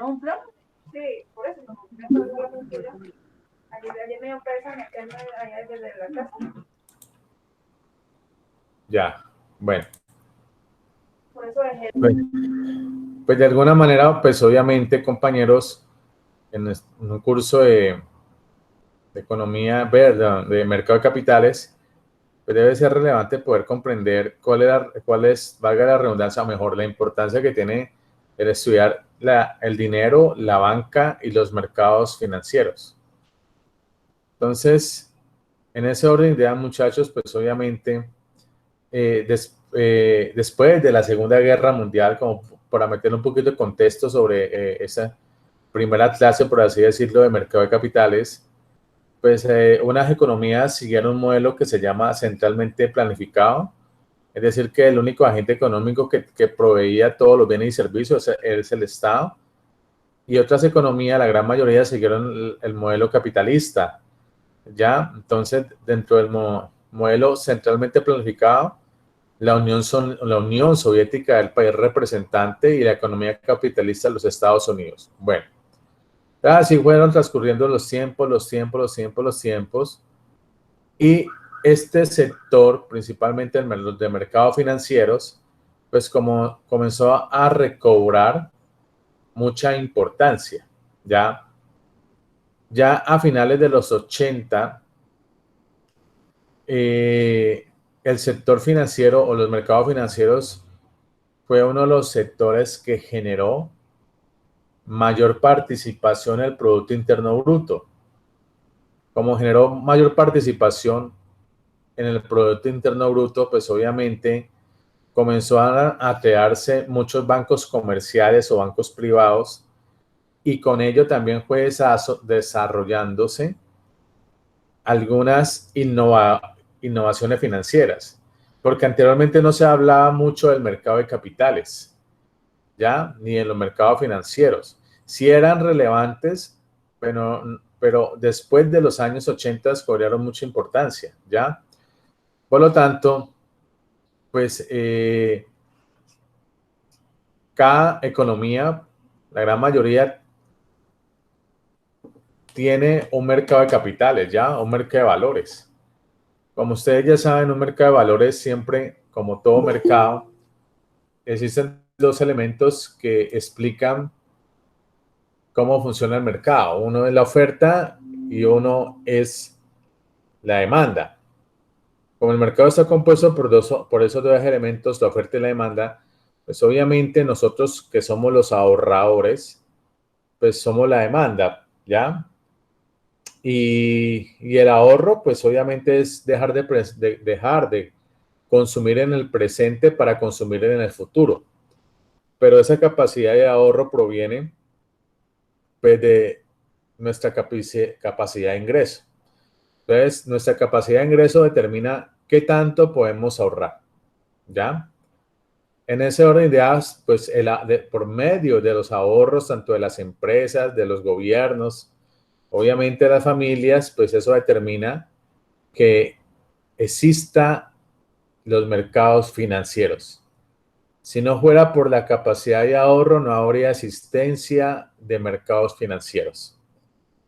un plan. Sí, por eso, como que no es la mentira. Ayer me dio pereza meterme allá desde la casa. Ya, bueno. Por eso dejé. Pues de alguna manera, pues obviamente, compañeros, en un curso de economía verde, de mercado de capitales, pues debe ser relevante poder comprender cuál es, valga la redundancia, mejor, la importancia que tiene el estudiar el dinero, la banca y los mercados financieros. Entonces, en ese orden de ideas, muchachos, pues obviamente, después de la Segunda Guerra Mundial, como para meter un poquito de contexto sobre esa primera clase, por así decirlo, de mercado de capitales, pues unas economías siguieron un modelo que se llama centralmente planificado, es decir, que el único agente económico que proveía todos los bienes y servicios es el Estado, y otras economías, la gran mayoría, siguieron el modelo capitalista, ¿ya? Entonces, dentro del modelo centralmente planificado, la Unión Soviética, el país representante, y la economía capitalista de los Estados Unidos. Bueno, así fueron transcurriendo los tiempos, y este sector, principalmente de mercados financieros, pues como comenzó a recobrar mucha importancia. Ya a finales de los 80, el sector financiero o los mercados financieros fue uno de los sectores que generó mayor participación en el Producto Interno Bruto. Como generó mayor participación en el Producto Interno Bruto, pues obviamente comenzó a crearse muchos bancos comerciales o bancos privados, y con ello también fue desarrollándose algunas innovaciones financieras, porque anteriormente no se hablaba mucho del mercado de capitales, ¿ya? Ni en los mercados financieros. Sí eran relevantes, pero después de los años 80 cobraron mucha importancia, ¿ya? Por lo tanto, pues cada economía, la gran mayoría, tiene un mercado de capitales, ¿ya? Un mercado de valores. Como ustedes ya saben, un mercado de valores siempre, como todo mercado, existen dos elementos que explican cómo funciona el mercado. Uno es la oferta y uno es la demanda. Como el mercado está compuesto por esos dos elementos, la oferta y la demanda, pues obviamente nosotros que somos los ahorradores, pues somos la demanda, ¿ya? Y el ahorro, pues obviamente es dejar de consumir en el presente para consumir en el futuro. Pero esa capacidad de ahorro proviene, pues, de nuestra capacidad de ingreso. Entonces, nuestra capacidad de ingreso determina qué tanto podemos ahorrar, ¿ya? En ese orden de ideas, pues por medio de los ahorros, tanto de las empresas, de los gobiernos, obviamente de las familias, pues eso determina que exista los mercados financieros. Si no fuera por la capacidad de ahorro, no habría existencia de mercados financieros.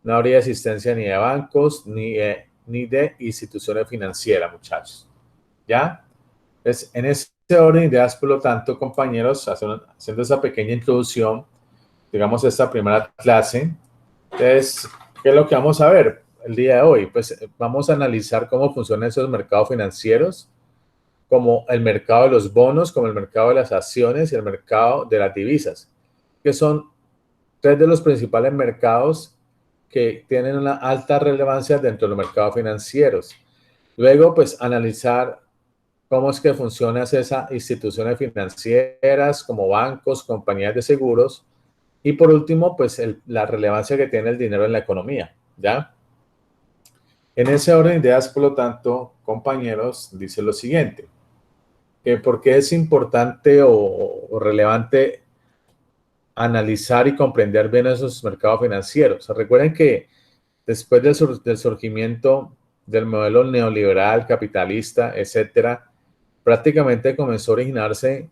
No habría existencia ni de bancos, ni de instituciones financieras, muchachos. ¿Ya? Entonces, en ese orden de ideas, por lo tanto, compañeros, haciendo esa pequeña introducción, digamos, esta primera clase, entonces, ¿qué es lo que vamos a ver el día de hoy? Pues vamos a analizar cómo funcionan esos mercados financieros, como el mercado de los bonos, como el mercado de las acciones y el mercado de las divisas, que son tres de los principales mercados que tienen una alta relevancia dentro de los mercados financieros. Luego, pues, analizar cómo es que funcionan esas instituciones financieras como bancos, compañías de seguros, y por último, pues, la relevancia que tiene el dinero en la economía, ¿ya? En ese orden de ideas, por lo tanto, compañeros, dice lo siguiente, que por qué es importante o relevante analizar y comprender bien esos mercados financieros. Recuerden que después del surgimiento del modelo neoliberal, capitalista, etcétera, prácticamente comenzó a originarse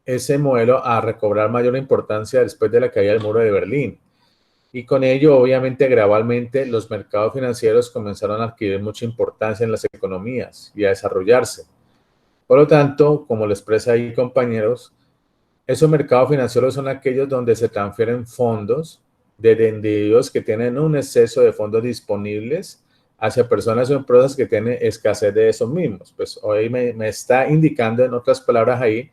ese modelo a recobrar mayor importancia después de la caída del muro de Berlín. Y con ello, obviamente, gradualmente los mercados financieros comenzaron a adquirir mucha importancia en las economías y a desarrollarse. Por lo tanto, como lo expresa ahí, compañeros, esos mercados financieros son aquellos donde se transfieren fondos de individuos que tienen un exceso de fondos disponibles hacia personas o empresas que tienen escasez de esos mismos. Pues hoy me está indicando, en otras palabras ahí,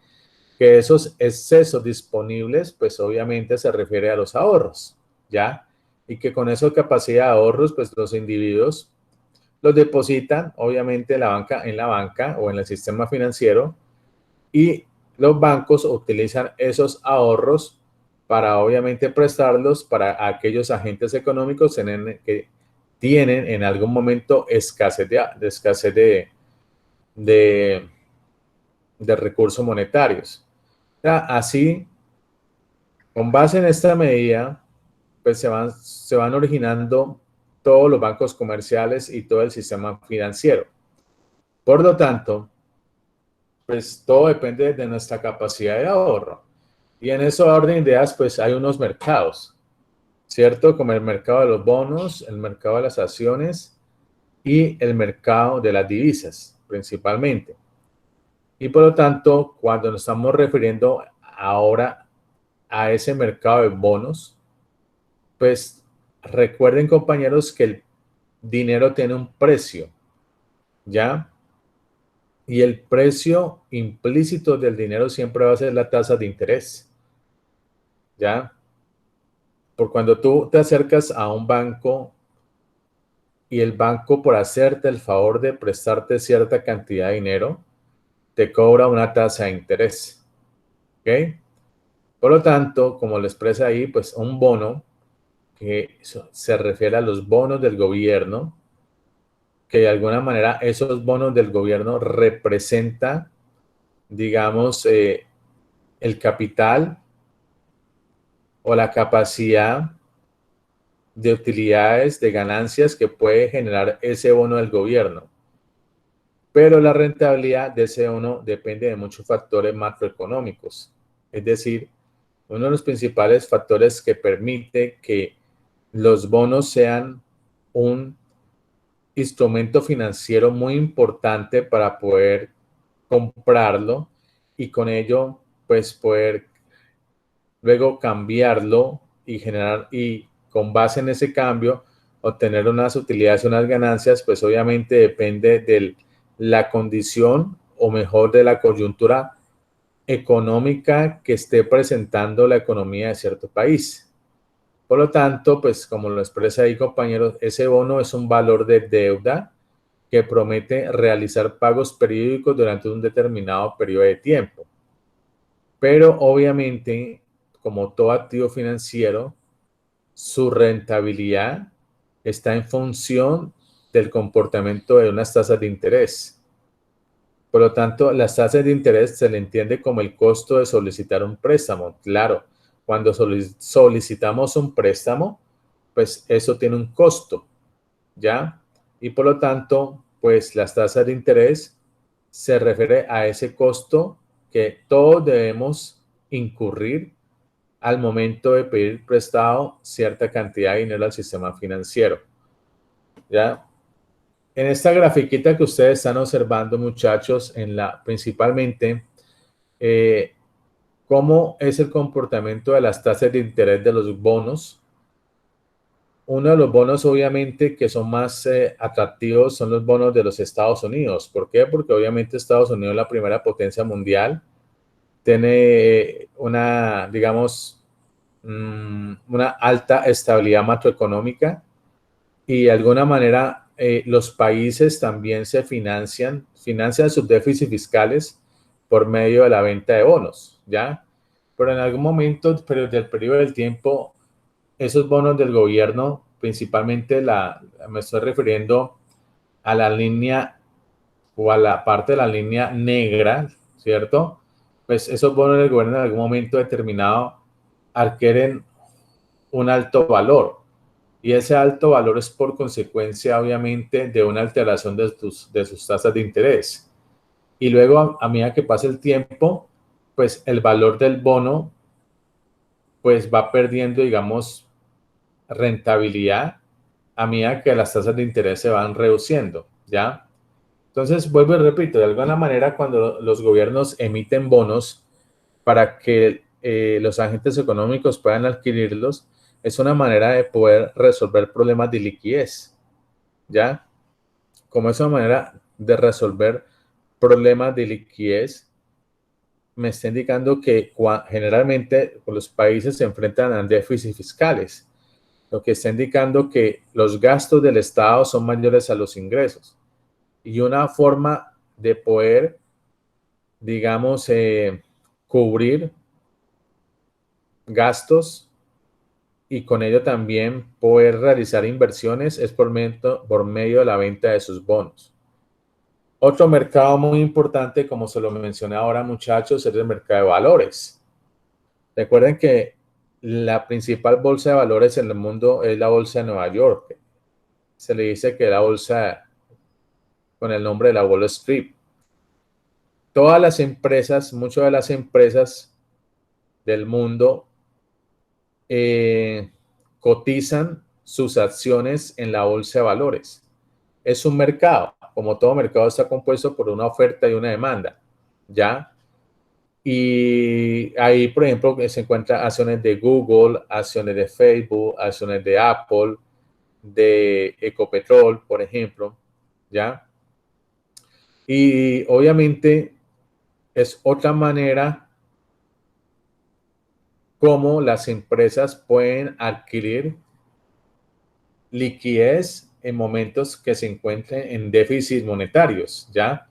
que esos excesos disponibles, pues obviamente se refiere a los ahorros, ¿ya? Y que con esa capacidad de ahorros, pues los individuos los depositan, obviamente, en la banca o en el sistema financiero, y los bancos utilizan esos ahorros para, obviamente, prestarlos para aquellos agentes económicos que tienen en algún momento escasez de, de recursos monetarios. Así, con base en esta medida, pues se van originando todos los bancos comerciales y todo el sistema financiero. Por lo tanto, pues todo depende de nuestra capacidad de ahorro. Y en ese orden de ideas, pues hay unos mercados, ¿cierto? Como el mercado de los bonos, el mercado de las acciones y el mercado de las divisas, principalmente. Y por lo tanto, cuando nos estamos refiriendo ahora a ese mercado de bonos, pues recuerden, compañeros, que el dinero tiene un precio, ¿ya? Y el precio implícito del dinero siempre va a ser la tasa de interés, ¿ya? Por cuando tú te acercas a un banco y el banco, por hacerte el favor de prestarte cierta cantidad de dinero, te cobra una tasa de interés, ¿ok? Por lo tanto, como lo expresa ahí, pues un bono, que se refiere a los bonos del gobierno, que de alguna manera esos bonos del gobierno representan, digamos, el capital o la capacidad de utilidades, de ganancias que puede generar ese bono del gobierno. Pero la rentabilidad de ese bono depende de muchos factores macroeconómicos. Es decir, uno de los principales factores que permite que los bonos sean un instrumento financiero muy importante para poder comprarlo y con ello, pues, poder luego cambiarlo y generar, y con base en ese cambio, obtener unas utilidades, unas ganancias, pues obviamente depende de la condición o mejor de la coyuntura económica que esté presentando la economía de cierto país. Por lo tanto, pues como lo expresa ahí, compañeros, ese bono es un valor de deuda que promete realizar pagos periódicos durante un determinado periodo de tiempo. Pero obviamente, como todo activo financiero, su rentabilidad está en función del comportamiento de unas tasas de interés. Por lo tanto, las tasas de interés se le entiende como el costo de solicitar un préstamo. Claro, cuando solicitamos un préstamo, pues eso tiene un costo, ¿ya? Y por lo tanto, pues las tasas de interés se refiere a ese costo que todos debemos incurrir al momento de pedir prestado cierta cantidad de dinero al sistema financiero, ¿ya? En esta grafiquita que ustedes están observando, muchachos, principalmente, eh, cómo es el comportamiento de las tasas de interés de los bonos. Uno de los bonos, obviamente, que son más atractivos son los bonos de los Estados Unidos. ¿Por qué? Porque obviamente Estados Unidos es la primera potencia mundial, tiene una, digamos, una alta estabilidad macroeconómica y de alguna manera los países también financian sus déficits fiscales por medio de la venta de bonos, ¿ya? Pero en algún momento del periodo del tiempo, esos bonos del gobierno, principalmente me estoy refiriendo a la línea o a la parte de la línea negra, ¿cierto? Pues esos bonos del gobierno en algún momento determinado adquieren un alto valor. Y ese alto valor es por consecuencia, obviamente, de una alteración de sus tasas de interés. Y luego, a medida que pasa el tiempo, pues el valor del bono pues va perdiendo, digamos, rentabilidad a medida que las tasas de interés se van reduciendo, ¿ya? Entonces, vuelvo y repito, de alguna manera cuando los gobiernos emiten bonos para que los agentes económicos puedan adquirirlos, es una manera de poder resolver problemas de liquidez, ¿ya? Como es una manera de resolver problemas de liquidez, me está indicando que generalmente los países se enfrentan a déficits fiscales, lo que está indicando que los gastos del Estado son mayores a los ingresos. Y una forma de poder, digamos, cubrir gastos y con ello también poder realizar inversiones es por medio de la venta de sus bonos. Otro mercado muy importante, como se lo mencioné ahora, muchachos, es el mercado de valores. Recuerden que la principal bolsa de valores en el mundo es la bolsa de Nueva York. Se le dice que la bolsa con el nombre de la Wall Street. Todas las empresas, muchas de las empresas del mundo cotizan sus acciones en la bolsa de valores. Es un mercado, como todo mercado está compuesto por una oferta y una demanda, ¿ya? Y ahí, por ejemplo, se encuentran acciones de Google, acciones de Facebook, acciones de Apple, de Ecopetrol, por ejemplo, ¿ya? Y obviamente es otra manera como las empresas pueden adquirir liquidez en momentos que se encuentren en déficits monetarios, ¿ya?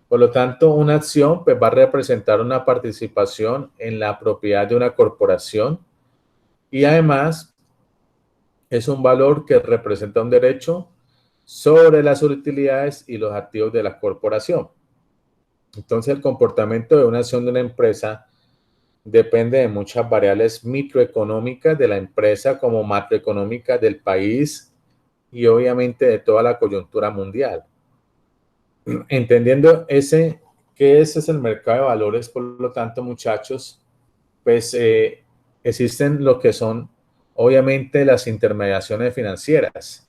Por lo tanto, una acción pues, va a representar una participación en la propiedad de una corporación y además es un valor que representa un derecho sobre las utilidades y los activos de la corporación. Entonces, el comportamiento de una acción de una empresa depende de muchas variables microeconómicas de la empresa como macroeconómicas del país y obviamente de toda la coyuntura mundial. Entendiendo que ese es el mercado de valores, por lo tanto, muchachos, pues existen lo que son obviamente las intermediaciones financieras,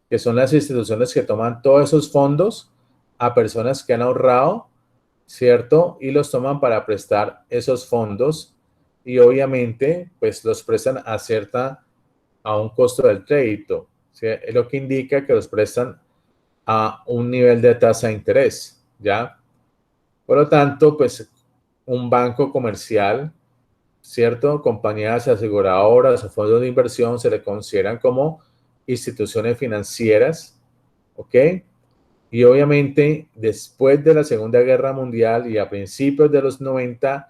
que son las instituciones que toman todos esos fondos a personas que han ahorrado, ¿cierto? Y los toman para prestar esos fondos y obviamente pues los prestan a un costo del crédito, ¿sí? Es lo que indica que los prestan a un nivel de tasa de interés, ¿ya? Por lo tanto, pues un banco comercial, ¿cierto? Compañías aseguradoras o fondos de inversión se le consideran como instituciones financieras, ¿ok? Y obviamente, después de la Segunda Guerra Mundial y a principios de los 90,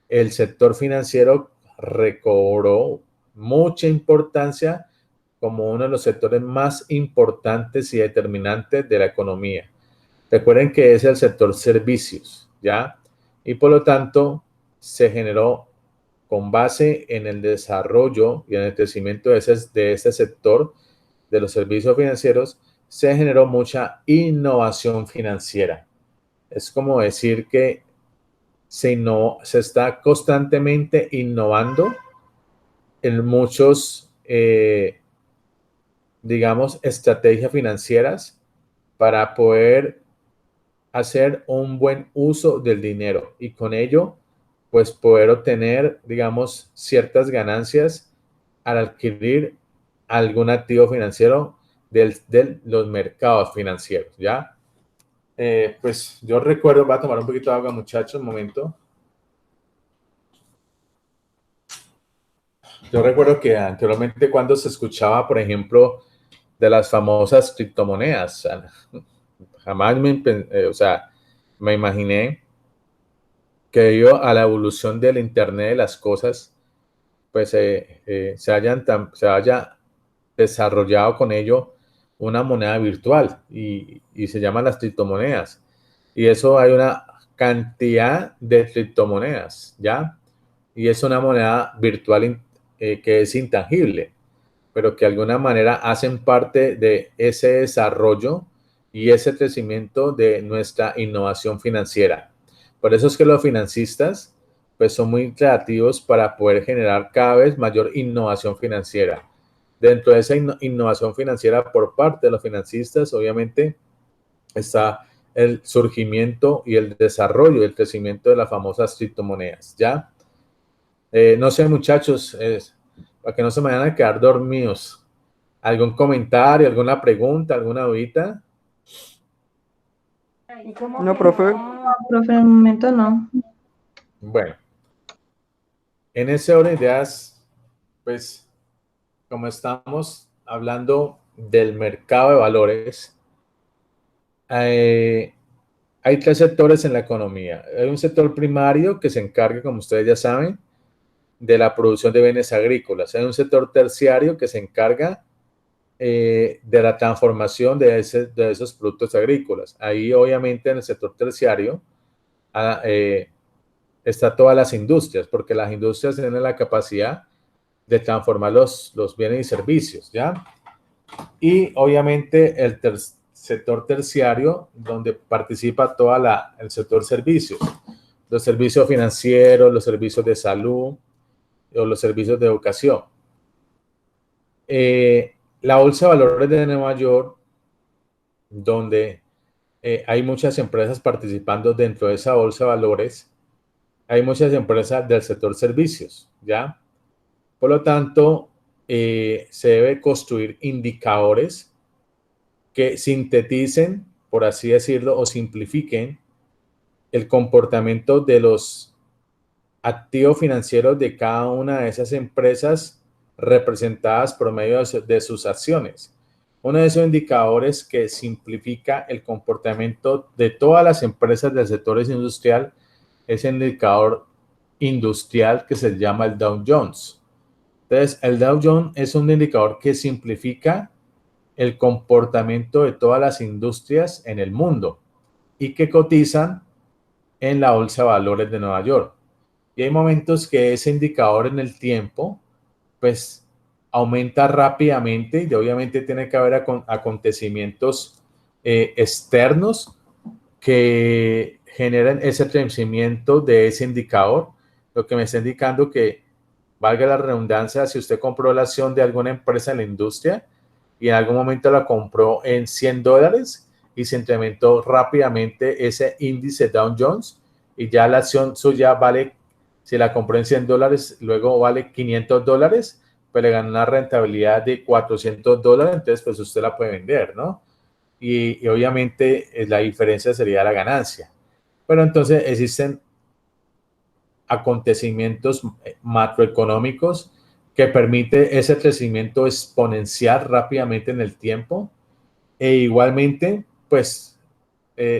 el sector financiero recobró mucha importancia como uno de los sectores más importantes y determinantes de la economía. Recuerden que es el sector servicios, ¿ya? Y por lo tanto, se generó con base en el desarrollo y en el crecimiento de ese sector de los servicios financieros, se generó mucha innovación financiera. Es como decir que se está constantemente innovando en muchos, digamos, estrategias financieras para poder hacer un buen uso del dinero y con ello, pues poder obtener, digamos, ciertas ganancias al adquirir algún activo financiero de los mercados financieros, ¿ya? Pues yo recuerdo, voy a tomar un poquito de agua, muchachos, un momento. Yo recuerdo que anteriormente cuando se escuchaba, por ejemplo, de las famosas criptomonedas, jamás o sea, me imaginé que debido a la evolución del Internet de las cosas, pues se haya desarrollado con ello una moneda virtual y se llaman las criptomonedas. Y eso hay una cantidad de criptomonedas, ¿ya? Y es una moneda virtual que es intangible, pero que de alguna manera hacen parte de ese desarrollo y ese crecimiento de nuestra innovación financiera. Por eso es que los financistas pues son muy creativos para poder generar cada vez mayor innovación financiera. Dentro de esa innovación financiera por parte de los financistas, obviamente, está el surgimiento y el desarrollo y el crecimiento de las famosas criptomonedas, ¿ya? No sé, muchachos, para que no se me vayan a quedar dormidos. ¿Algún comentario, alguna pregunta, alguna dudita? No, profe. No, profe, en el momento no. Bueno, en ese orden de ideas, pues, como estamos hablando del mercado de valores, hay tres sectores en la economía. Hay un sector primario que se encarga, como ustedes ya saben, de la producción de bienes agrícolas. Hay un sector terciario que se encarga de la transformación de esos productos agrícolas. Ahí, obviamente, en el sector terciario está todas las industrias, porque las industrias tienen la capacidad de transformar los bienes y servicios, ¿ya? Y, obviamente, el sector terciario, donde participa el sector servicios, los servicios financieros, los servicios de salud o los servicios de educación. La Bolsa de Valores de Nueva York, donde hay muchas empresas participando dentro de esa Bolsa de Valores, hay muchas empresas del sector servicios, ¿ya? Por lo tanto, se debe construir indicadores que sinteticen, por así decirlo, o simplifiquen el comportamiento de los activos financieros de cada una de esas empresas representadas por medio de sus acciones. Uno de esos indicadores que simplifica el comportamiento de todas las empresas del sector industrial es el indicador industrial que se llama el Dow Jones. Entonces, el Dow Jones es un indicador que simplifica el comportamiento de todas las industrias en el mundo y que cotizan en la Bolsa de Valores de Nueva York. Y hay momentos que ese indicador en el tiempo, pues, aumenta rápidamente y obviamente tiene que haber acontecimientos externos que generan ese crecimiento de ese indicador, lo que me está indicando que, valga la redundancia, si usted compró la acción de alguna empresa en la industria y en algún momento la compró en $100 y se incrementó rápidamente ese índice Dow Jones y ya la acción suya vale, si la compró en $100, luego vale $500, pues le gana una rentabilidad de $400, entonces pues usted la puede vender, ¿no? Y obviamente la diferencia sería la ganancia. Pero entonces existen acontecimientos macroeconómicos que permite ese crecimiento exponencial rápidamente en el tiempo e igualmente pues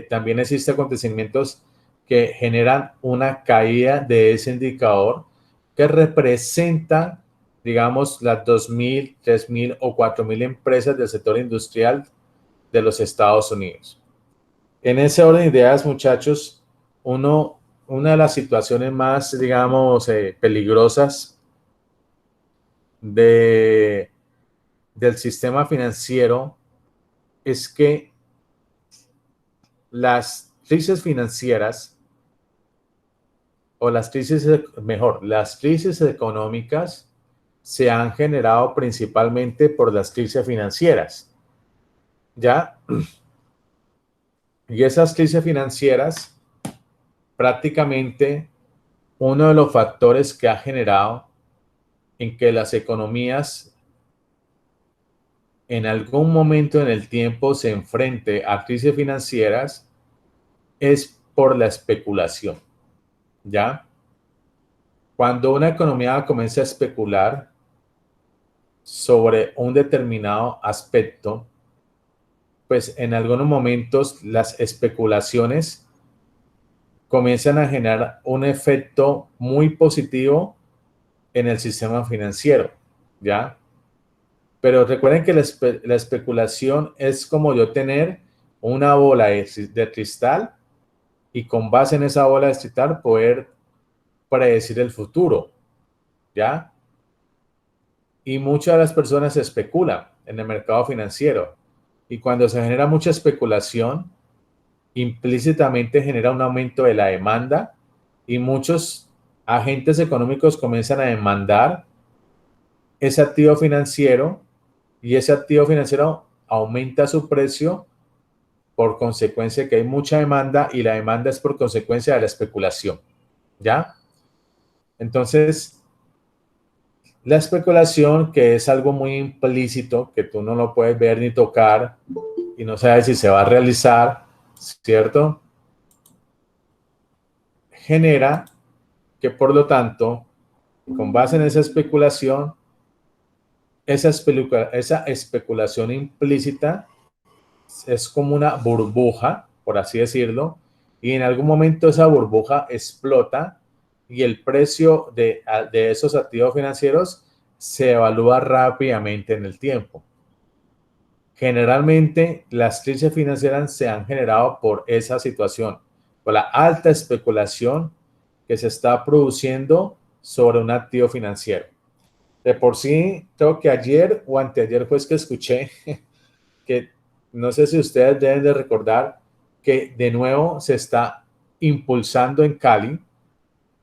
también existen acontecimientos que generan una caída de ese indicador que representa, digamos, las 2.000, 3.000 o 4.000 empresas del sector industrial de los Estados Unidos. En ese orden de ideas, muchachos, una de las situaciones más, digamos, peligrosas del sistema financiero es que las crisis financieras o las crisis económicas se han generado principalmente por las crisis financieras, ¿ya? Y esas crisis financieras, prácticamente uno de los factores que ha generado en que las economías en algún momento en el tiempo se enfrente a crisis financieras es por la especulación, ¿ya? Cuando una economía comienza a especular sobre un determinado aspecto, pues en algunos momentos las especulaciones comienzan a generar un efecto muy positivo en el sistema financiero, ¿ya? Pero recuerden que la especulación es como yo tener una bola de cristal y con base en esa bola de cristal poder predecir el futuro, ¿ya? Y muchas de las personas especulan en el mercado financiero. Y cuando se genera mucha especulación, implícitamente genera un aumento de la demanda y muchos agentes económicos comienzan a demandar ese activo financiero y ese activo financiero aumenta su precio por consecuencia de que hay mucha demanda y la demanda es por consecuencia de la especulación, ¿ya? Entonces, la especulación, que es algo muy implícito, que tú no lo puedes ver ni tocar y no sabes si se va a realizar, ¿cierto? Genera que, por lo tanto, con base en esa especulación, esa especulación implícita es como una burbuja, por así decirlo, y en algún momento esa burbuja explota y el precio de esos activos financieros se evalúa rápidamente en el tiempo. Generalmente las crisis financieras se han generado por esa situación, por la alta especulación que se está produciendo sobre un activo financiero. De por sí, creo que ayer o anteayer fue que escuché que no sé si ustedes deben de recordar que de nuevo se está impulsando en Cali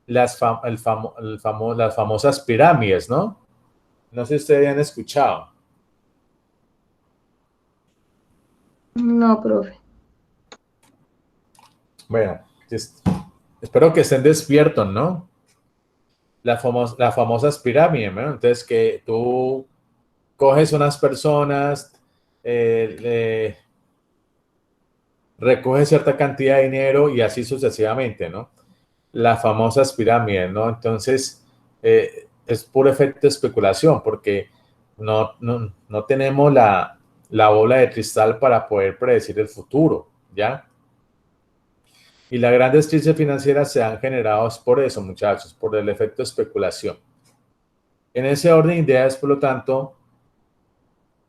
las famosas pirámides, ¿no? No sé si ustedes han escuchado. No, profe. Bueno, espero que estén despiertos, ¿no? Las famosas pirámides, ¿no? Entonces que tú coges unas personas, recoges cierta cantidad de dinero y así sucesivamente, ¿no? Las famosas pirámides, ¿no? Entonces, es puro efecto de especulación porque no tenemos la bola de cristal para poder predecir el futuro, ¿ya? Y las grandes crisis financieras se han generado por eso, muchachos, por el efecto de especulación. En ese orden de ideas, por lo tanto,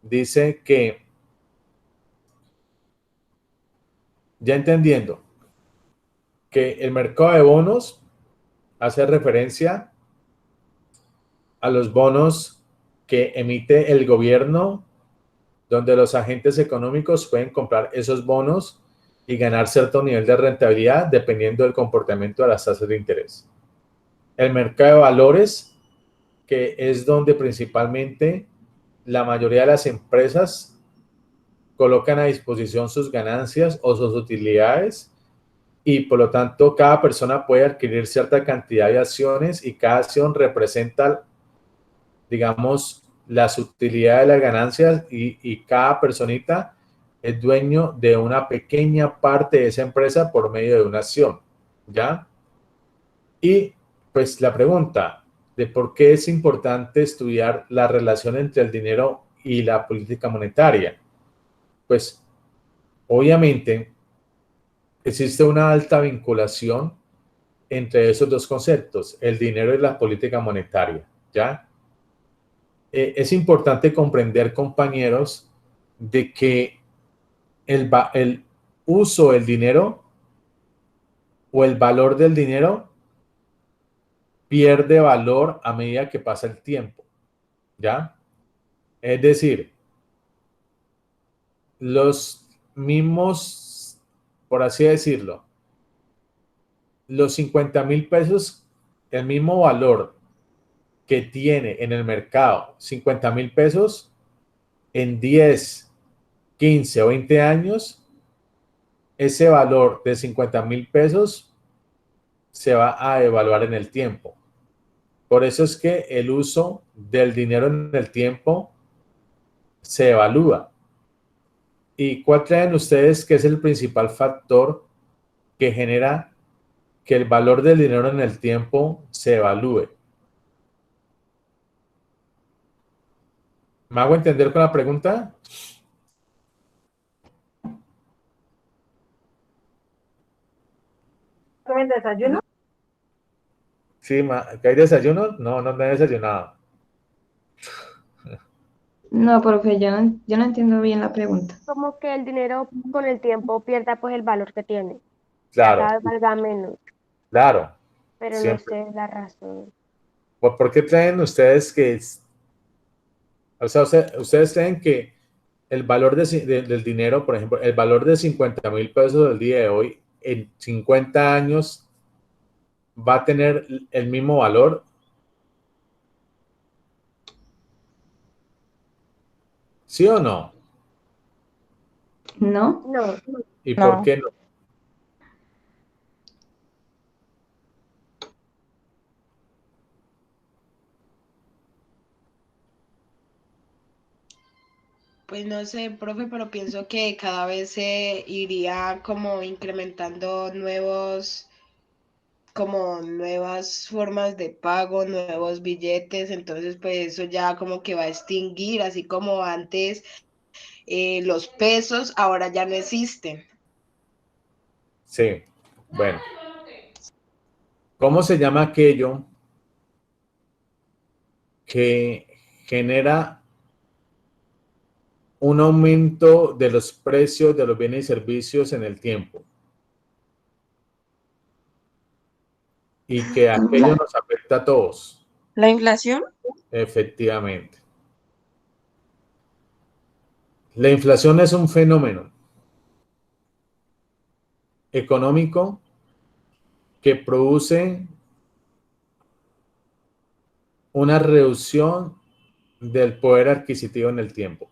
dice que, ya entendiendo que el mercado de bonos hace referencia a los bonos que emite el gobierno, donde los agentes económicos pueden comprar esos bonos y ganar cierto nivel de rentabilidad dependiendo del comportamiento de las tasas de interés. El mercado de valores, que es donde principalmente la mayoría de las empresas colocan a disposición sus ganancias o sus utilidades y por lo tanto cada persona puede adquirir cierta cantidad de acciones y cada acción representa, digamos, las utilidades de las ganancias y cada personita es dueño de una pequeña parte de esa empresa por medio de una acción, ¿ya? Y pues la pregunta de por qué es importante estudiar la relación entre el dinero y la política monetaria. Pues obviamente existe una alta vinculación entre esos dos conceptos, el dinero y la política monetaria, ¿ya? Es importante comprender, compañeros, de que el uso del dinero o el valor del dinero pierde valor a medida que pasa el tiempo, ¿ya? Es decir, los mismos, por así decirlo, los 50,000 pesos, el mismo valor que tiene en el mercado 50,000 pesos, en 10, 15 o 20 años, ese valor de 50,000 pesos se va a evaluar en el tiempo. Por eso es que el uso del dinero en el tiempo se evalúa. ¿Y cuál creen ustedes que es el principal factor que genera que el valor del dinero en el tiempo se evalúe? ¿Me hago entender con la pregunta? ¿Comen desayuno? Sí, ¿que hay desayuno? No, no he desayunado. No, profe, yo no entiendo bien la pregunta. Como que el dinero con el tiempo pierda pues el valor que tiene, ya Claro, cada vez valga menos, claro, pero no siempre. sé la razón. ¿Por qué creen ustedes que, o sea, ustedes creen que el valor del dinero, por ejemplo, el valor de 50,000 pesos del día de hoy, en 50 años, va a tener el mismo valor. ¿Sí o no? ¿No? No, ¿Y por No. qué no? Pues no sé, profe, pero pienso que cada vez se iría como incrementando como nuevas formas de pago, nuevos billetes, entonces pues eso ya como que va a extinguir, así como antes los pesos ahora ya no existen. Sí, bueno. ¿Cómo se llama aquello que genera un aumento de los precios de los bienes y servicios en el tiempo? Y que aquello nos afecta a todos. ¿La inflación? Efectivamente. La inflación es un fenómeno económico que produce una reducción del poder adquisitivo en el tiempo.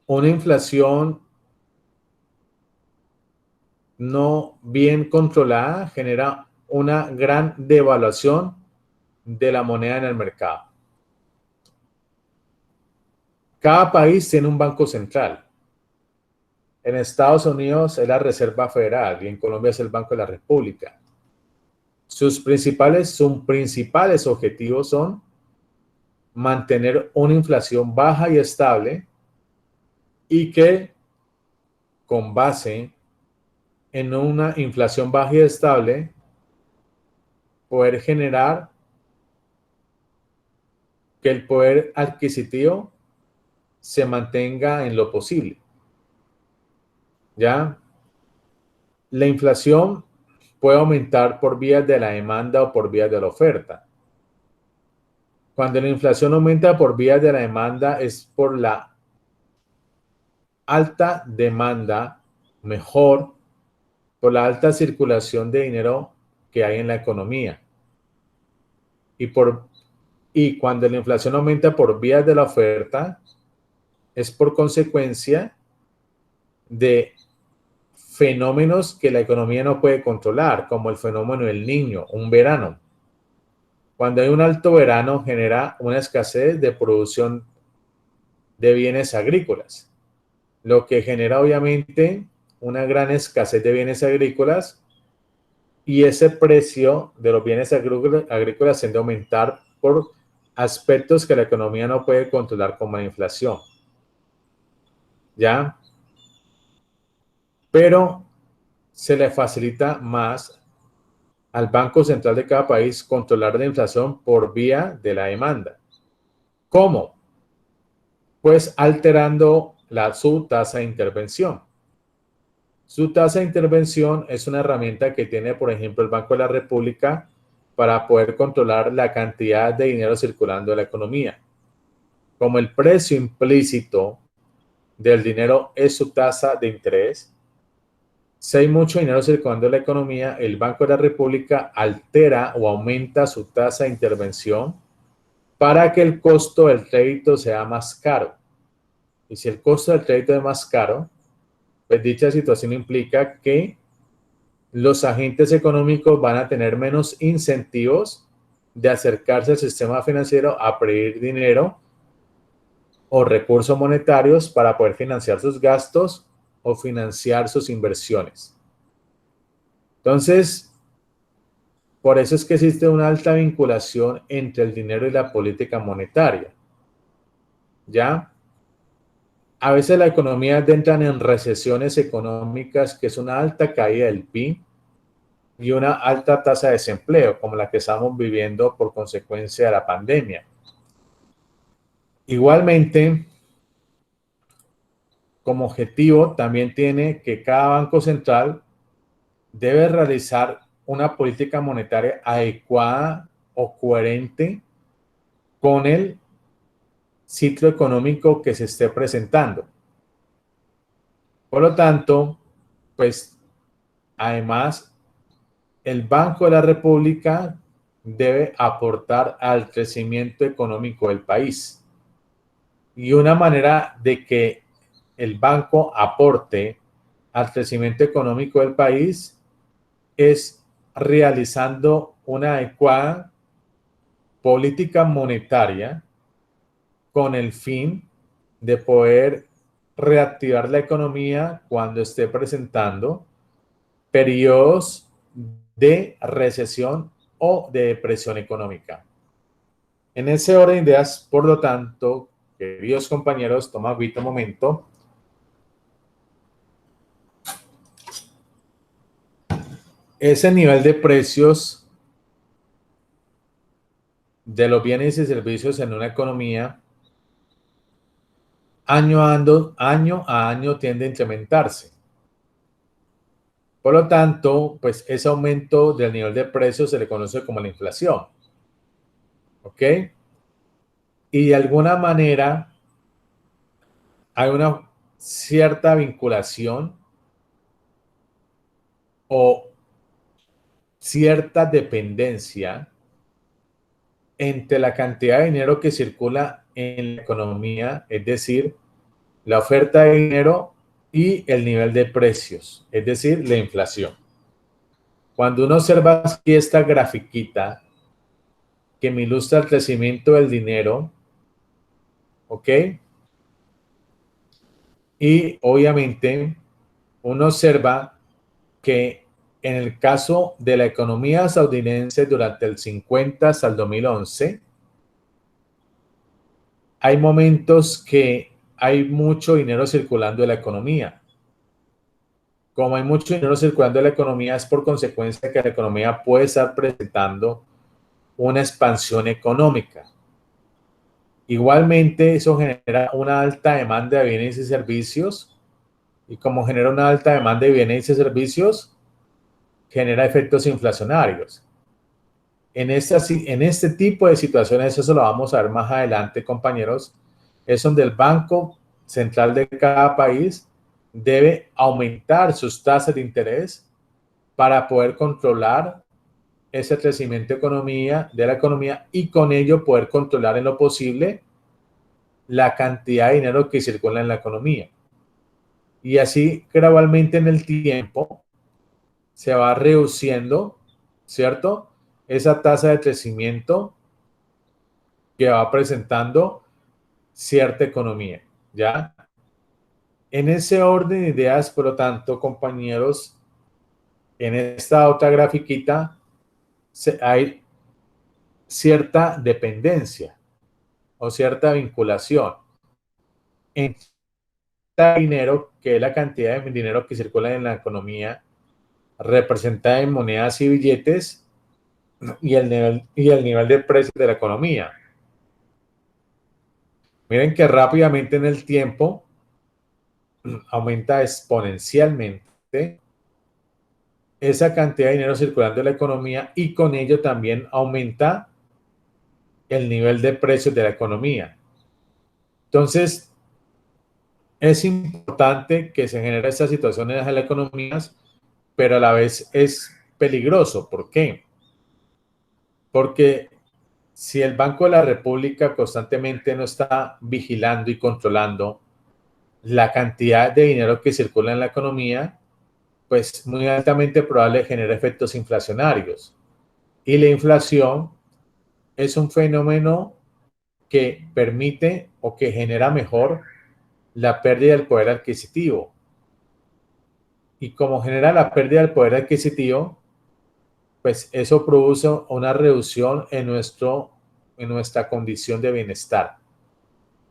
Una inflación no bien controlada genera una gran devaluación de la moneda en el mercado. Cada país tiene un banco central. En Estados Unidos es la Reserva Federal y en Colombia es el Banco de la República. Sus principales objetivos son mantener una inflación baja y estable y que con base en una inflación baja y estable poder generar que el poder adquisitivo se mantenga en lo posible. ¿Ya? La inflación puede aumentar por vías de la demanda o por vías de la oferta. Cuando la inflación aumenta por vías de la demanda es por la alta demanda, mejor, por la alta circulación de dinero que hay en la economía. Y cuando la inflación aumenta por vías de la oferta, es por consecuencia de fenómenos que la economía no puede controlar, como el fenómeno del Niño, un verano. Cuando hay un alto verano, genera una escasez de producción de bienes agrícolas, lo que genera obviamente una gran escasez de bienes agrícolas y ese precio de los bienes agrícolas tiende a aumentar por aspectos que la economía no puede controlar como la inflación. ¿Ya? Pero se le facilita más al Banco Central de cada país controlar la inflación por vía de la demanda. ¿Cómo? Pues alterando su tasa de intervención. Su tasa de intervención es una herramienta que tiene, por ejemplo, el Banco de la República para poder controlar la cantidad de dinero circulando en la economía. Como el precio implícito del dinero es su tasa de interés, si hay mucho dinero circulando en la economía, el Banco de la República altera o aumenta su tasa de intervención para que el costo del crédito sea más caro. Y si el costo del crédito es más caro, pues dicha situación implica que los agentes económicos van a tener menos incentivos de acercarse al sistema financiero a pedir dinero o recursos monetarios para poder financiar sus gastos o financiar sus inversiones. Entonces, por eso es que existe una alta vinculación entre el dinero y la política monetaria. ¿Ya? A veces la economía entra en recesiones económicas, que es una alta caída del PIB y una alta tasa de desempleo, como la que estamos viviendo por consecuencia de la pandemia. Igualmente, como objetivo también tiene que cada banco central debe realizar una política monetaria adecuada o coherente con el ciclo económico que se esté presentando. Por lo tanto, pues, además, el Banco de la República debe aportar al crecimiento económico del país. Y una manera de que el banco aporte al crecimiento económico del país es realizando una adecuada política monetaria con el fin de poder reactivar la economía cuando esté presentando periodos de recesión o de depresión económica. En ese orden de ideas, por lo tanto, queridos compañeros, toma ahorita un momento. Ese nivel de precios de los bienes y servicios en una economía año a año tiende a incrementarse. Por lo tanto, pues ese aumento del nivel de precios se le conoce como la inflación. ¿Ok? Y de alguna manera hay una cierta vinculación o cierta dependencia entre la cantidad de dinero que circula en la economía, es decir, la oferta de dinero y el nivel de precios, es decir, la inflación. Cuando uno observa aquí esta grafiquita que me ilustra el crecimiento del dinero, ¿ok? Y obviamente uno observa que en el caso de la economía estadounidense durante el 50 hasta el 2011, hay momentos que hay mucho dinero circulando en la economía. Como hay mucho dinero circulando en la economía, es por consecuencia que la economía puede estar presentando una expansión económica. Igualmente, eso genera una alta demanda de bienes y servicios, y como genera una alta demanda de bienes y servicios, genera efectos inflacionarios. En este tipo de situaciones, eso lo vamos a ver más adelante, compañeros, es donde el Banco Central de cada país debe aumentar sus tasas de interés para poder controlar ese crecimiento de la economía y con ello poder controlar en lo posible la cantidad de dinero que circula en la economía. Y así gradualmente en el tiempo se va reduciendo, ¿cierto? Esa tasa de crecimiento que va presentando cierta economía, ¿ya? En ese orden de ideas, por lo tanto, compañeros, en esta otra grafiquita hay cierta dependencia o cierta vinculación entre el dinero, que es la cantidad de dinero que circula en la economía, representada en monedas y billetes, y el nivel de precios de la economía. Miren que rápidamente en el tiempo aumenta exponencialmente esa cantidad de dinero circulando en la economía y con ello también aumenta el nivel de precios de la economía. Entonces, es importante que se generen estas situaciones en las economías, pero a la vez es peligroso. ¿Por qué? Porque si el Banco de la República constantemente no está vigilando y controlando la cantidad de dinero que circula en la economía, pues muy altamente probable genera efectos inflacionarios. Y la inflación es un fenómeno que permite o que genera mejor la pérdida del poder adquisitivo. Y como genera la pérdida del poder adquisitivo, pues eso produce una reducción en nuestra condición de bienestar,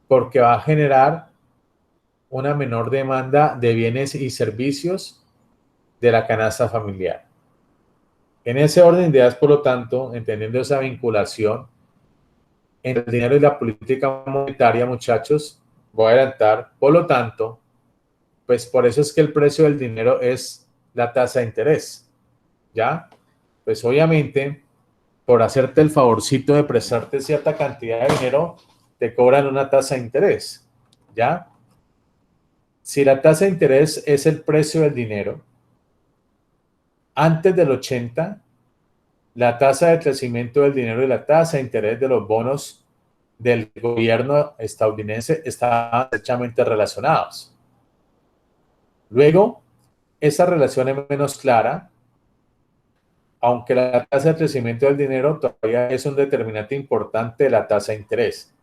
porque va a generar una menor demanda de bienes y servicios de la canasta familiar. En ese orden de ideas, por lo tanto, entendiendo esa vinculación entre el dinero y la política monetaria, muchachos, voy a adelantar, por lo tanto, pues por eso es que el precio del dinero es la tasa de interés, ¿ya? Pues obviamente, por hacerte el favorcito de prestarte cierta cantidad de dinero, te cobran una tasa de interés, ¿ya? Si la tasa de interés es el precio del dinero, antes del 80, la tasa de crecimiento del dinero y la tasa de interés de los bonos del gobierno estadounidense estaban estrechamente relacionados. Luego, esa relación es menos clara, aunque la tasa de crecimiento del dinero todavía es un determinante importante de la tasa de interés.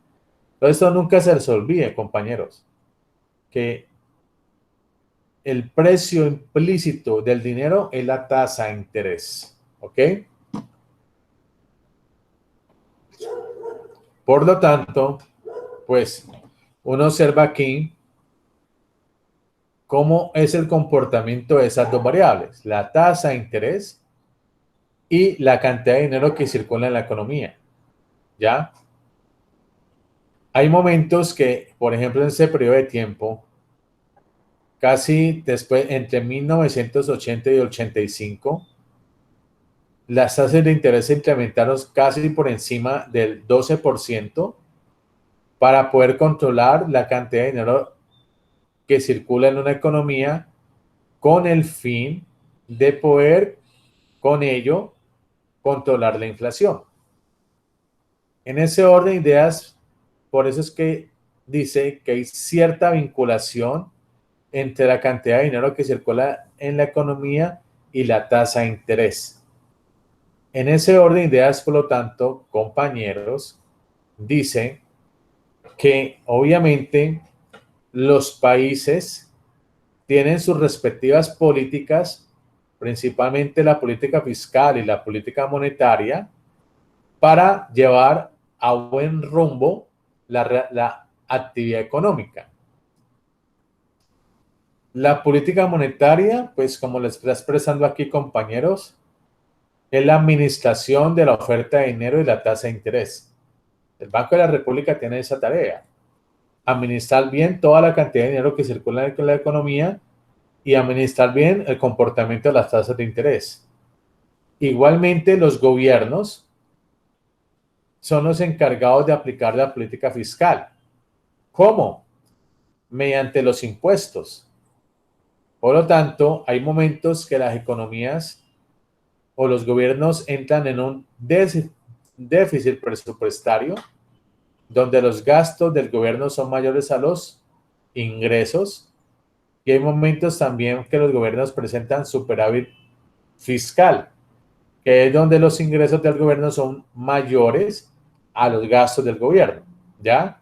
Entonces, esto nunca se les olvide, compañeros, que el precio implícito del dinero es la tasa de interés. ¿Ok? Por lo tanto, pues uno observa aquí cómo es el comportamiento de esas dos variables, la tasa de interés y la cantidad de dinero que circula en la economía. ¿Ya? Hay momentos que, por ejemplo, en ese periodo de tiempo, casi después, entre 1980 y 85, las tasas de interés se incrementaron casi por encima del 12% para poder controlar la cantidad de dinero que circula en una economía con el fin de poder, con ello, controlar la inflación. En ese orden de ideas, por eso es que dice que hay cierta vinculación entre la cantidad de dinero que circula en la economía y la tasa de interés. En ese orden de ideas, por lo tanto, compañeros, dice que obviamente los países tienen sus respectivas políticas, principalmente la política fiscal y la política monetaria, para llevar a buen rumbo la actividad económica. La política monetaria, pues como les está expresando aquí, compañeros, es la administración de la oferta de dinero y la tasa de interés. El Banco de la República tiene esa tarea: administrar bien toda la cantidad de dinero que circula en la economía y administrar bien el comportamiento de las tasas de interés. Igualmente, los gobiernos son los encargados de aplicar la política fiscal. ¿Cómo? Mediante los impuestos. Por lo tanto, hay momentos que las economías o los gobiernos entran en un déficit presupuestario, donde los gastos del gobierno son mayores a los ingresos, y hay momentos también que los gobiernos presentan superávit fiscal, que es donde los ingresos del gobierno son mayores a los gastos del gobierno, ¿ya?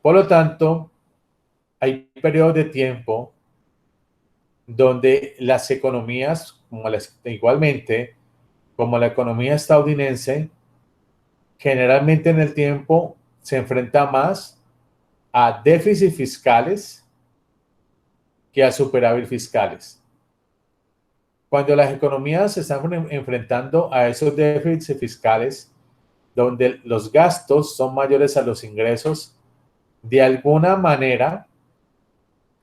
Por lo tanto, hay periodos de tiempo donde las economías, igualmente, como la economía estadounidense, generalmente en el tiempo se enfrenta más a déficits fiscales que a superávit fiscales. Cuando las economías se están enfrentando a esos déficits fiscales, donde los gastos son mayores a los ingresos, de alguna manera,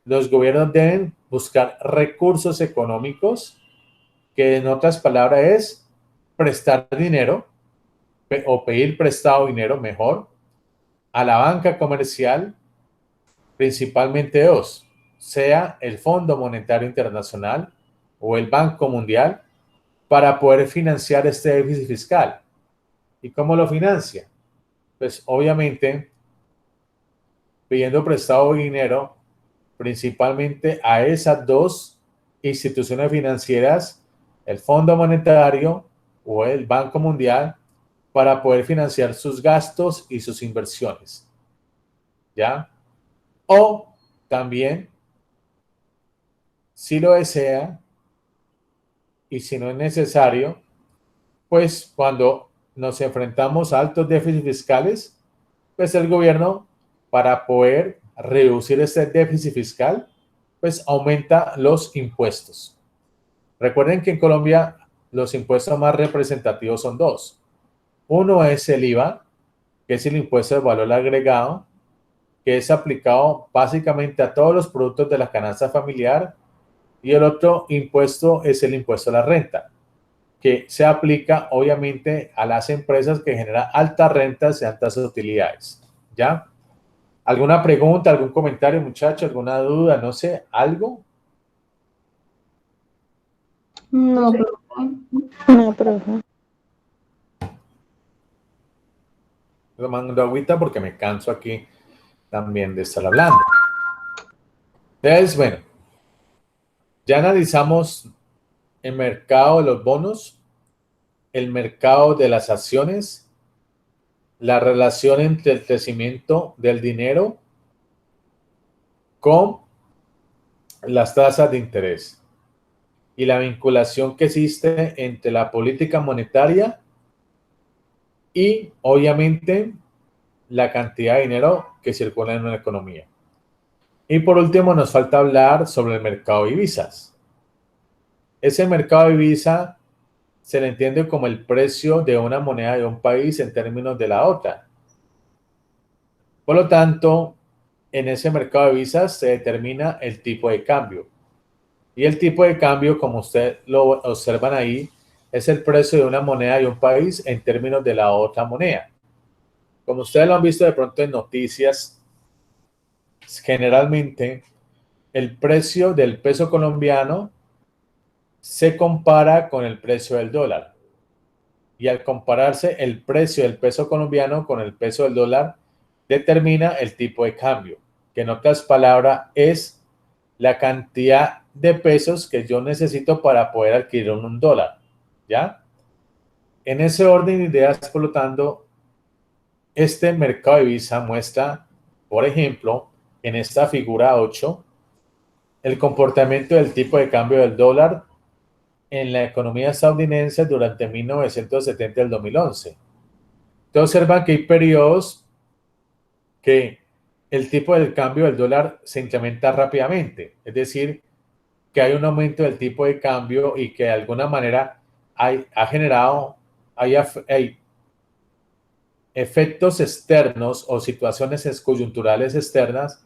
los gobiernos deben buscar recursos económicos, que en otras palabras es prestar dinero o pedir prestado dinero, mejor, a la banca comercial, principalmente dos, sea el Fondo Monetario Internacional o el Banco Mundial, para poder financiar este déficit fiscal. ¿Y cómo lo financia? Pues obviamente pidiendo prestado dinero principalmente a esas dos instituciones financieras, el Fondo Monetario o el Banco Mundial, para poder financiar sus gastos y sus inversiones. ¿Ya? O también, si lo desea y si no es necesario, pues cuando nos enfrentamos a altos déficits fiscales, pues el gobierno, para poder reducir este déficit fiscal, pues aumenta los impuestos. Recuerden que en Colombia los impuestos más representativos son dos. Uno es el IVA, que es el impuesto de valor agregado, que es aplicado básicamente a todos los productos de la canasta familiar, y el otro impuesto es el impuesto a la renta, que se aplica obviamente a las empresas que generan altas rentas y altas utilidades. ¿Ya? ¿Alguna pregunta, algún comentario, muchachos? ¿Alguna duda? No sé, ¿algo? No, Sí. No, profe. Tomando agüita porque me canso aquí también de estar hablando. Entonces, bueno, ya analizamos el mercado de los bonos, el mercado de las acciones, la relación entre el crecimiento del dinero con las tasas de interés y la vinculación que existe entre la política monetaria y, obviamente, la cantidad de dinero que circula en una economía. Y por último, nos falta hablar sobre el mercado de divisas. Ese mercado de divisas se le entiende como el precio de una moneda de un país en términos de la otra. Por lo tanto, en ese mercado de divisas se determina el tipo de cambio. Y el tipo de cambio, como ustedes lo observan ahí, es el precio de una moneda de un país en términos de la otra moneda. Como ustedes lo han visto de pronto en noticias, generalmente el precio del peso colombiano se compara con el precio del dólar. Y al compararse el precio del peso colombiano con el peso del dólar, determina el tipo de cambio, que en otras palabras es la cantidad de pesos que yo necesito para poder adquirir un dólar, ¿ya? En ese orden de ideas, por lo tanto, este mercado de divisa muestra, por ejemplo, en esta figura 8, el comportamiento del tipo de cambio del dólar en la economía estadounidense durante 1970 al 2011. Entonces observan que hay periodos que el tipo de cambio del dólar se incrementa rápidamente, es decir, que hay un aumento del tipo de cambio y que de alguna manera hay efectos externos o situaciones coyunturales externas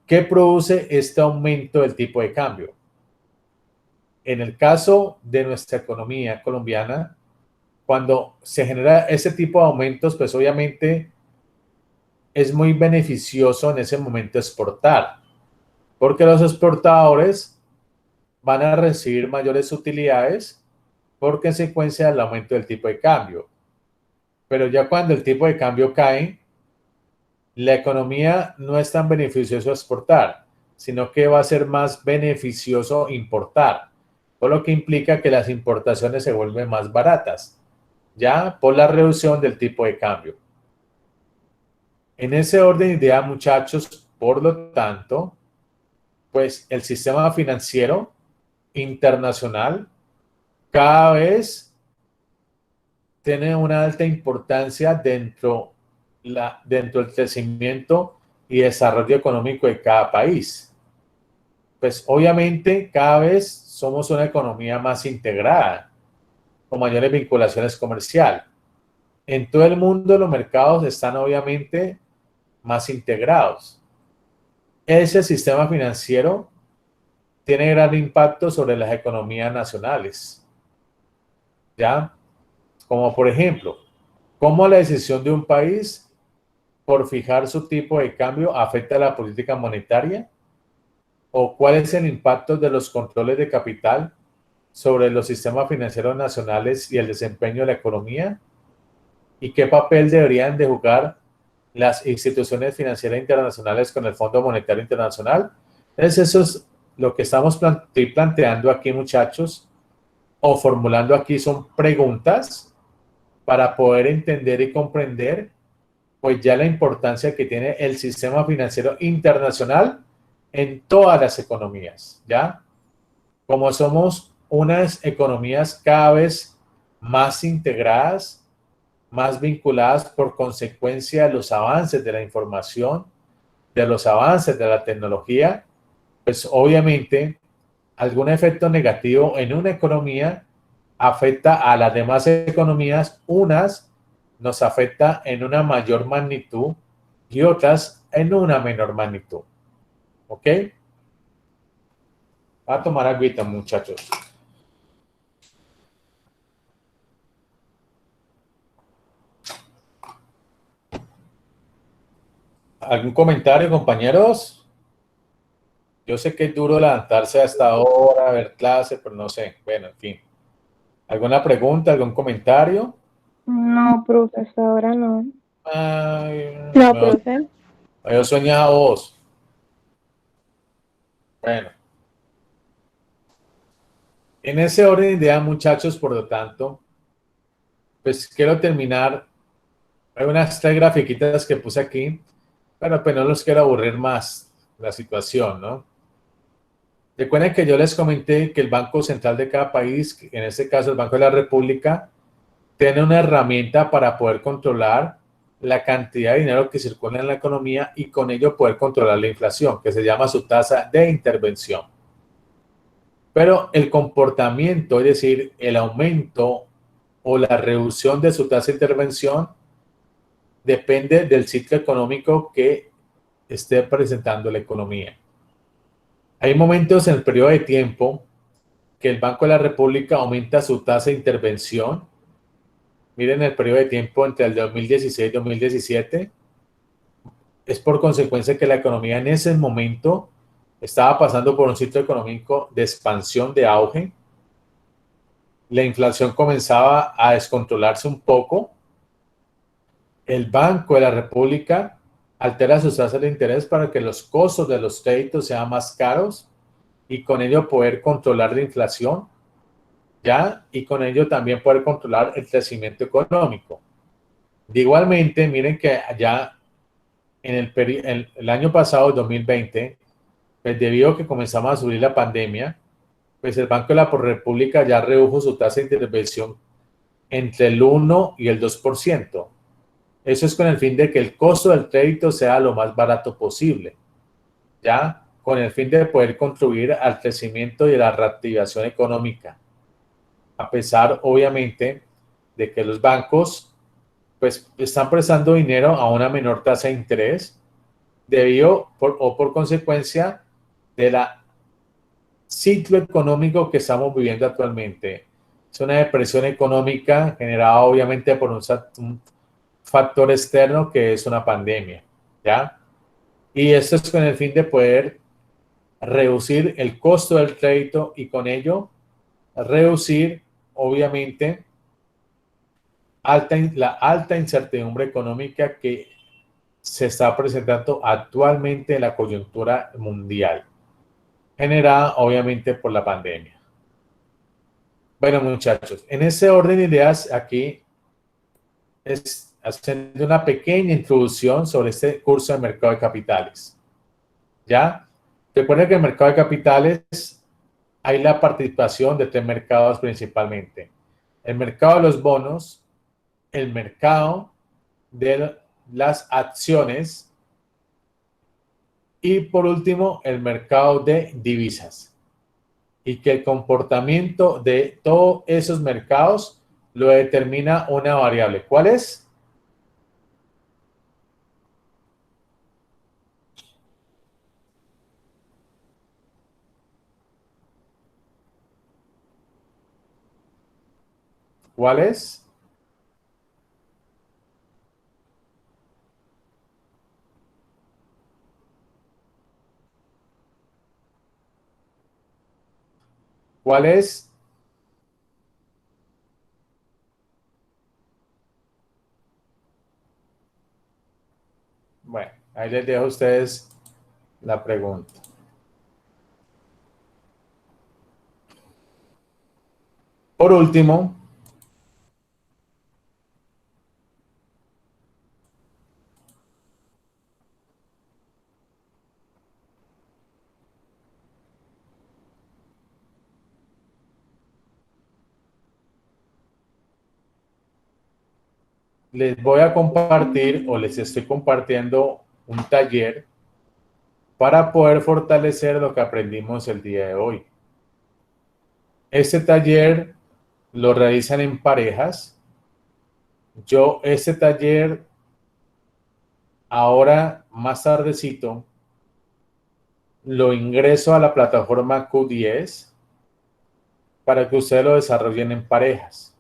que produce este aumento del tipo de cambio. En el caso de nuestra economía colombiana, cuando se genera ese tipo de aumentos, pues obviamente es muy beneficioso en ese momento exportar, porque los exportadores van a recibir mayores utilidades por consecuencia del aumento del tipo de cambio. Pero ya cuando el tipo de cambio cae, la economía no es tan beneficioso exportar, sino que va a ser más beneficioso importar, por lo que implica que las importaciones se vuelven más baratas, ya por la reducción del tipo de cambio. En ese orden de idea, muchachos, por lo tanto, pues el sistema financiero internacional cada vez tiene una alta importancia dentro del crecimiento y desarrollo económico de cada país. Pues obviamente cada vez somos una economía más integrada, con mayores vinculaciones comerciales. En todo el mundo los mercados están obviamente más integrados. Ese sistema financiero tiene gran impacto sobre las economías nacionales, ¿ya? Como por ejemplo, cómo la decisión de un país por fijar su tipo de cambio afecta a la política monetaria, o cuál es el impacto de los controles de capital sobre los sistemas financieros nacionales y el desempeño de la economía, y qué papel deberían de jugar las instituciones financieras internacionales con el Fondo Monetario Internacional. Entonces eso es lo que estamos planteando aquí, muchachos, o formulando aquí son preguntas para poder entender y comprender pues ya la importancia que tiene el sistema financiero internacional en todas las economías, ¿ya? Como somos unas economías cada vez más integradas, más vinculadas por consecuencia de los avances de la información, de los avances de la tecnología, pues obviamente algún efecto negativo en una economía afecta a las demás economías, unas nos afecta en una mayor magnitud y otras en una menor magnitud. ¿Ok? Va a tomar agüita, muchachos. ¿Algún comentario, compañeros? Yo sé que es duro levantarse hasta ahora, ver clase, pero no sé. Bueno, en fin. ¿Alguna pregunta, algún comentario? No, profe, hasta ahora no. Ay, No, profe. yo sueñas a vos. Bueno, en ese orden de ideas, muchachos, por lo tanto, pues quiero terminar. Hay unas 3 grafiquitas que puse aquí, pero pues no los quiero aburrir más la situación, ¿no? Recuerden que yo les comenté que el Banco Central de cada país, en este caso el Banco de la República, tiene una herramienta para poder controlar la cantidad de dinero que circula en la economía y con ello poder controlar la inflación, que se llama su tasa de intervención. Pero el comportamiento, es decir, el aumento o la reducción de su tasa de intervención, depende del ciclo económico que esté presentando la economía. Hay momentos en el periodo de tiempo que el Banco de la República aumenta su tasa de intervención. Miren el periodo de tiempo entre el 2016 y 2017. Es por consecuencia que la economía en ese momento estaba pasando por un ciclo económico de expansión, de auge. La inflación comenzaba a descontrolarse un poco. El Banco de la República altera sus tasas de interés para que los costos de los créditos sean más caros y con ello poder controlar la inflación, ¿ya? Y con ello también poder controlar el crecimiento económico. De igualmente, miren que ya en el año pasado, 2020, pues debido a que comenzamos a subir la pandemia, pues el Banco de la República ya redujo su tasa de intervención entre el 1 y el 2%. Eso es con el fin de que el costo del crédito sea lo más barato posible, ¿ya? Con el fin de poder contribuir al crecimiento y a la reactivación económica. A pesar, obviamente, de que los bancos pues están prestando dinero a una menor tasa de interés debido por consecuencia de la ciclo económico que estamos viviendo actualmente. Es una depresión económica generada obviamente por un factor externo que es una pandemia, ¿ya? Y esto es con el fin de poder reducir el costo del crédito y con ello reducir, obviamente, la alta incertidumbre económica que se está presentando actualmente en la coyuntura mundial, generada obviamente por la pandemia. Bueno, muchachos, en ese orden de ideas aquí es haciendo una pequeña introducción sobre este curso de mercado de capitales. ¿Ya? Recuerden que en el mercado de capitales hay la participación de 3 mercados principalmente. El mercado de los bonos, el mercado de las acciones y por último el mercado de divisas. Y que el comportamiento de todos esos mercados lo determina una variable. ¿Cuál es? ¿Cuál es? ¿Cuál es? Bueno, ahí les dejo a ustedes la pregunta. Por último, les voy a compartir o les estoy compartiendo un taller para poder fortalecer lo que aprendimos el día de hoy. Este taller lo realizan en parejas. Este taller, ahora más tardecito, lo ingreso a la plataforma Q10 para que ustedes lo desarrollen en parejas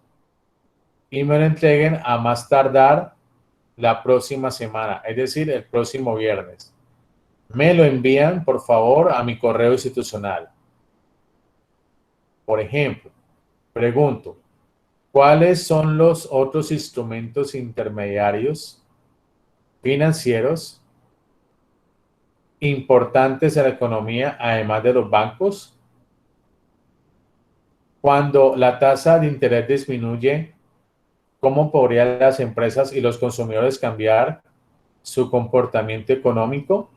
y me lo entreguen a más tardar la próxima semana, es decir, el próximo viernes. Me lo envían, por favor, a mi correo institucional. Por ejemplo, pregunto, ¿Cuáles son los otros instrumentos intermediarios financieros importantes en la economía, además de los bancos? Cuando la tasa de interés disminuye, ¿cómo podrían las empresas y los consumidores cambiar su comportamiento económico?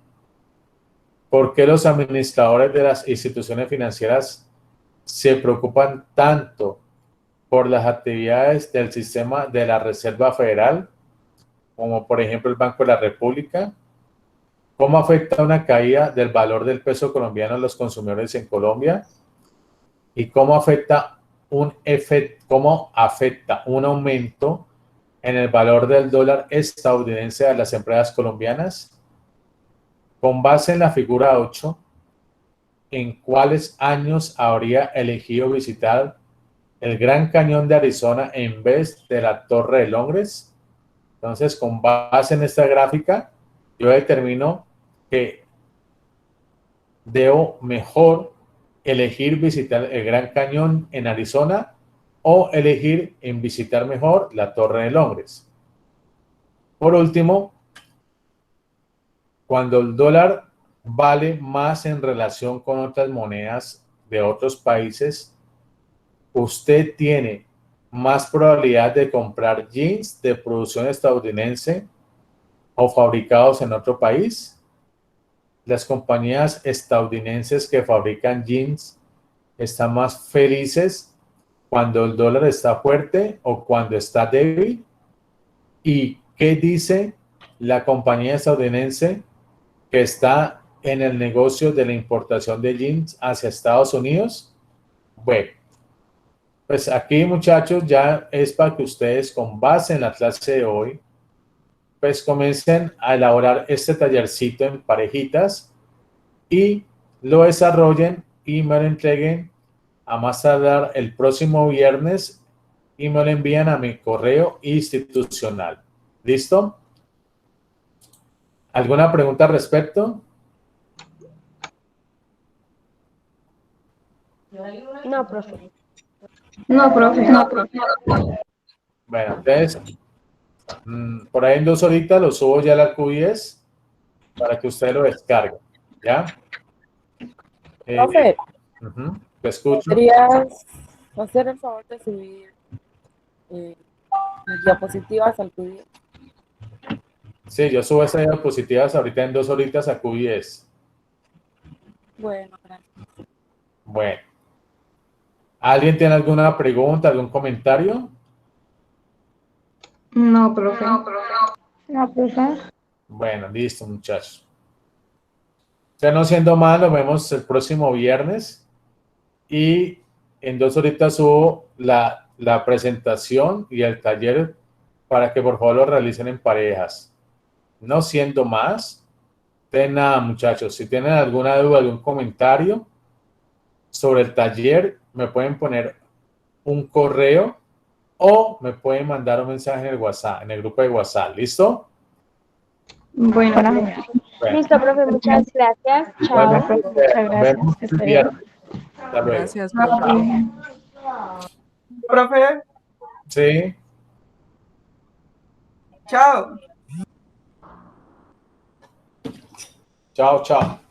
¿Por qué los administradores de las instituciones financieras se preocupan tanto por las actividades del sistema de la Reserva Federal, como por ejemplo el Banco de la República? ¿Cómo afecta una caída del valor del peso colombiano a los consumidores en Colombia? ¿Y cómo afecta un aumento en el valor del dólar estadounidense a las empresas colombianas? Con base en la figura 8, ¿en cuáles años habría elegido visitar el Gran Cañón de Arizona en vez de la Torre de Londres? Entonces, con base en esta gráfica, yo determino que debo mejor elegir visitar el Gran Cañón en Arizona o elegir en visitar mejor la Torre de Londres. Por último, cuando el dólar vale más en relación con otras monedas de otros países, usted tiene más probabilidad de comprar jeans de producción estadounidense o fabricados en otro país. Las compañías estadounidenses que fabrican jeans están más felices cuando el dólar está fuerte o cuando está débil. ¿Y qué dice la compañía estadounidense que está en el negocio de la importación de jeans hacia Estados Unidos? Bueno, pues aquí, muchachos, ya es para que ustedes, con base en la clase de hoy, pues comiencen a elaborar este tallercito en parejitas y lo desarrollen y me lo entreguen a más tardar el próximo viernes y me lo envían a mi correo institucional. ¿Listo? ¿Alguna pregunta al respecto? No, profe. No, profe. Bueno, entonces, por ahí en 2 horitas lo subo ya a la Q10 para que usted lo descargue. ¿Ya? Profe, Te escucho. ¿podrías hacer el favor de subir las diapositivas al PDF? Sí, yo subo esas diapositivas ahorita en 2 horitas a Q10. Bueno, gracias. Bueno. ¿Alguien tiene alguna pregunta, algún comentario? No, profe. No, profe. Bueno, listo, muchachos. Ya no siendo más, nos vemos el próximo viernes y en 2 horitas subo la presentación y el taller para que por favor lo realicen en parejas. No siendo más, de nada, muchachos. Si tienen alguna duda, algún comentario sobre el taller, me pueden poner un correo o me pueden mandar un mensaje en el WhatsApp, en el grupo de WhatsApp. ¿Listo? Bueno, Bueno, Listo, profe, muchas gracias. Chao. igualmente, nos vemos el viernes. Hasta luego. Gracias, profe. Profe, Sí. chao. Chao, chao.